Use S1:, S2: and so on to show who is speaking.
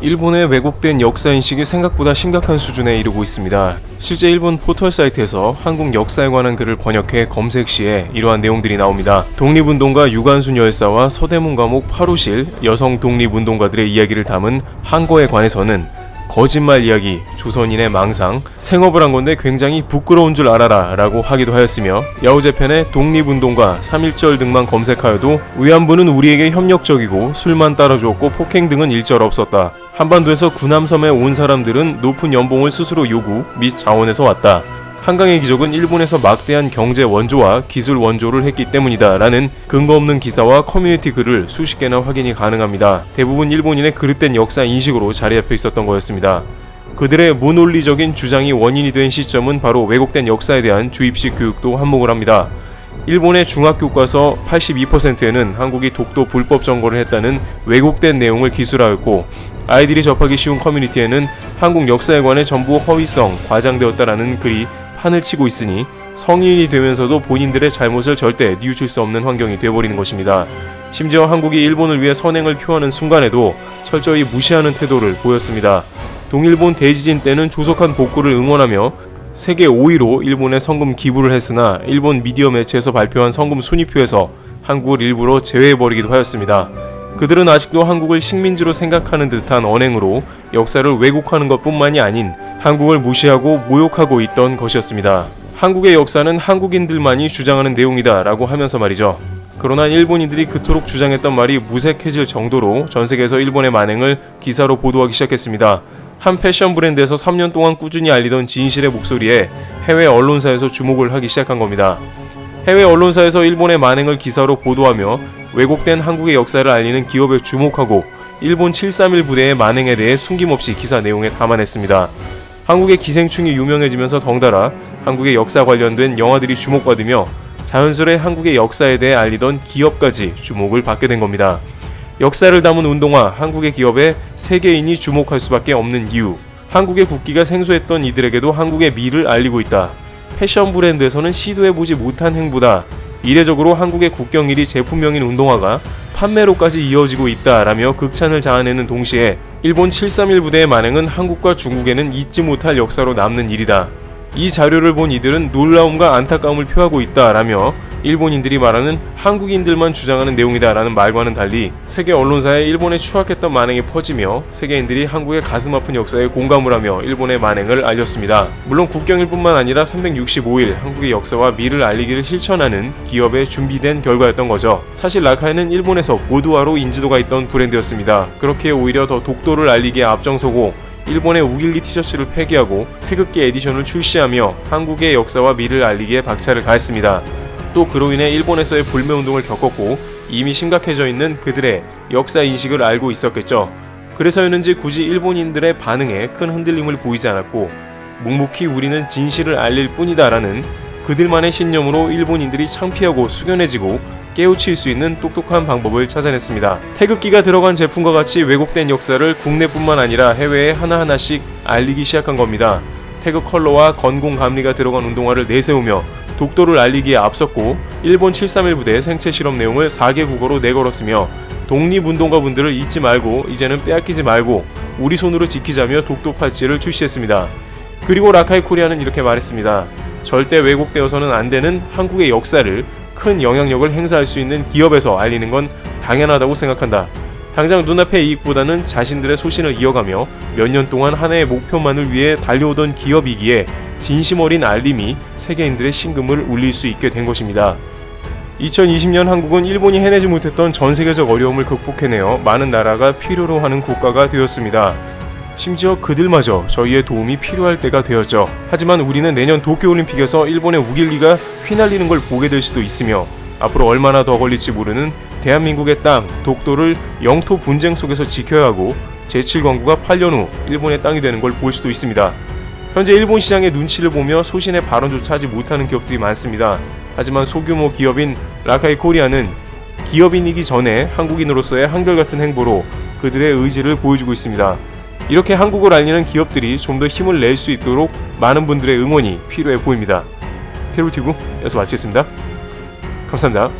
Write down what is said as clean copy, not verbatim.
S1: 일본의 왜곡된 역사인식이 생각보다 심각한 수준에 이르고 있습니다. 실제 일본 포털 사이트에서 한국 역사에 관한 글을 번역해 검색 시에 이러한 내용들이 나옵니다. 독립운동가 유관순 열사와 서대문 감옥 파루실 여성 독립운동가들의 이야기를 담은 한거에 관해서는 거짓말 이야기, 조선인의 망상, 생업을 한 건데 굉장히 부끄러운 줄 알아라 라고 하기도 하였으며 야후제편의 독립운동가 3.1절 등만 검색하여도 위안부는 우리에게 협력적이고 술만 따라주었고 폭행 등은 일절 없었다. 한반도에서 구남섬에 온 사람들은 높은 연봉을 스스로 요구 및 자원해서 왔다. 한강의 기적은 일본에서 막대한 경제 원조와 기술 원조를 했기 때문이다 라는 근거 없는 기사와 커뮤니티 글을 수십 개나 확인이 가능합니다. 대부분 일본인의 그릇된 역사 인식으로 자리잡혀 있었던 거였습니다. 그들의 무논리적인 주장이 원인이 된 시점은 바로 왜곡된 역사에 대한 주입식 교육도 한몫을 합니다. 일본의 중학교과서 82%에는 한국이 독도 불법 점거를 했다는 왜곡된 내용을 기술하였고 아이들이 접하기 쉬운 커뮤니티에는 한국 역사에 관해 전부 허위성, 과장되었다라는 글이 판을 치고 있으니 성인이 되면서도 본인들의 잘못을 절대 뉘우칠 수 없는 환경이 되어버리는 것입니다. 심지어 한국이 일본을 위해 선행을 표하는 순간에도 철저히 무시하는 태도를 보였습니다. 동일본 대지진 때는 조속한 복구를 응원하며 세계 5위로 일본에 성금 기부를 했으나 일본 미디어 매체에서 발표한 성금 순위표에서 한국을 일부러 제외해버리기도 하였습니다. 그들은 아직도 한국을 식민지로 생각하는 듯한 언행으로 역사를 왜곡하는 것뿐만이 아닌 한국을 무시하고 모욕하고 있던 것이었습니다. 한국의 역사는 한국인들만이 주장하는 내용이다 라고 하면서 말이죠. 그러나 일본인들이 그토록 주장했던 말이 무색해질 정도로 전세계에서 일본의 만행을 기사로 보도하기 시작했습니다. 한 패션 브랜드에서 3년 동안 꾸준히 알리던 진실의 목소리에 해외 언론사에서 주목을 하기 시작한 겁니다. 해외 언론사에서 일본의 만행을 기사로 보도하며 왜곡된 한국의 역사를 알리는 기업에 주목하고 일본 731 부대의 만행에 대해 숨김없이 기사 내용에 담아냈습니다. 한국의 기생충이 유명해지면서 덩달아 한국의 역사 관련된 영화들이 주목받으며 자연스레 한국의 역사에 대해 알리던 기업까지 주목을 받게 된 겁니다. 역사를 담은 운동화 한국의 기업에 세계인이 주목할 수밖에 없는 이유, 한국의 국기가 생소했던 이들에게도 한국의 미를 알리고 있다. 패션 브랜드에서는 시도해보지 못한 행보다. 이례적으로 한국의 국경일이 제품명인 운동화가 판매로까지 이어지고 있다라며 극찬을 자아내는 동시에 일본 731 부대의 만행은 한국과 중국에는 잊지 못할 역사로 남는 일이다. 이 자료를 본 이들은 놀라움과 안타까움을 표하고 있다라며 일본인들이 말하는 한국인들만 주장하는 내용이다라는 말과는 달리 세계 언론사에 일본에 추악했던 만행이 퍼지며 세계인들이 한국의 가슴 아픈 역사에 공감을 하며 일본의 만행을 알렸습니다. 물론 국경일뿐만 아니라 365일 한국의 역사와 미를 알리기를 실천하는 기업의 준비된 결과였던 거죠. 사실 라카이는 일본에서 보드화로 인지도가 있던 브랜드였습니다. 그렇게 오히려 더 독도를 알리기에 앞장서고 일본의 우길기 티셔츠를 폐기하고 태극기 에디션을 출시하며 한국의 역사와 미를 알리기에 박차를 가했습니다. 또 그로 인해 일본에서의 불매운동을 겪었고 이미 심각해져 있는 그들의 역사인식을 알고 있었겠죠. 그래서였는지 굳이 일본인들의 반응에 큰 흔들림을 보이지 않았고 묵묵히 우리는 진실을 알릴 뿐이다 라는 그들만의 신념으로 일본인들이 창피하고 숙연해지고 깨우칠 수 있는 똑똑한 방법을 찾아냈습니다. 태극기가 들어간 제품과 같이 왜곡된 역사를 국내뿐만 아니라 해외에 하나하나씩 알리기 시작한 겁니다. 태극 컬러와 건공 감리가 들어간 운동화를 내세우며 독도를 알리기에 앞섰고 일본 731 부대 생체 실험 내용을 4개 국어로 내걸었으며 독립운동가분들을 잊지 말고 이제는 빼앗기지 말고 우리 손으로 지키자며 독도 팔찌를 출시했습니다. 그리고 라카이 코리아는 이렇게 말했습니다. 절대 왜곡되어서는 안 되는 한국의 역사를 큰 영향력을 행사할 수 있는 기업에서 알리는 건 당연하다고 생각한다. 당장 눈앞의 이익보다는 자신들의 소신을 이어가며 몇 년 동안 하나의 목표만을 위해 달려오던 기업이기에 진심 어린 알림이 세계인들의 심금을 울릴 수 있게 된 것입니다. 2020년 한국은 일본이 해내지 못했던 전 세계적 어려움을 극복해내어 많은 나라가 필요로 하는 국가가 되었습니다. 심지어 그들마저 저희의 도움이 필요할 때가 되었죠. 하지만 우리는 내년 도쿄올림픽에서 일본의 우길기가 휘날리는 걸 보게 될 수도 있으며 앞으로 얼마나 더 걸릴지 모르는 대한민국의 땅, 독도를 영토 분쟁 속에서 지켜야 하고 제7광구가 8년 후 일본의 땅이 되는 걸 볼 수도 있습니다. 현재 일본 시장의 눈치를 보며 소신의 발언조차 하지 못하는 기업들이 많습니다. 하지만 소규모 기업인 라카이 코리아는 기업인이기 전에 한국인으로서의 한결같은 행보로 그들의 의지를 보여주고 있습니다. 이렇게 한국을 알리는 기업들이 좀 더 힘을 낼 수 있도록 많은 분들의 응원이 필요해 보입니다. 테루티브 여기서 마치겠습니다. 감사합니다.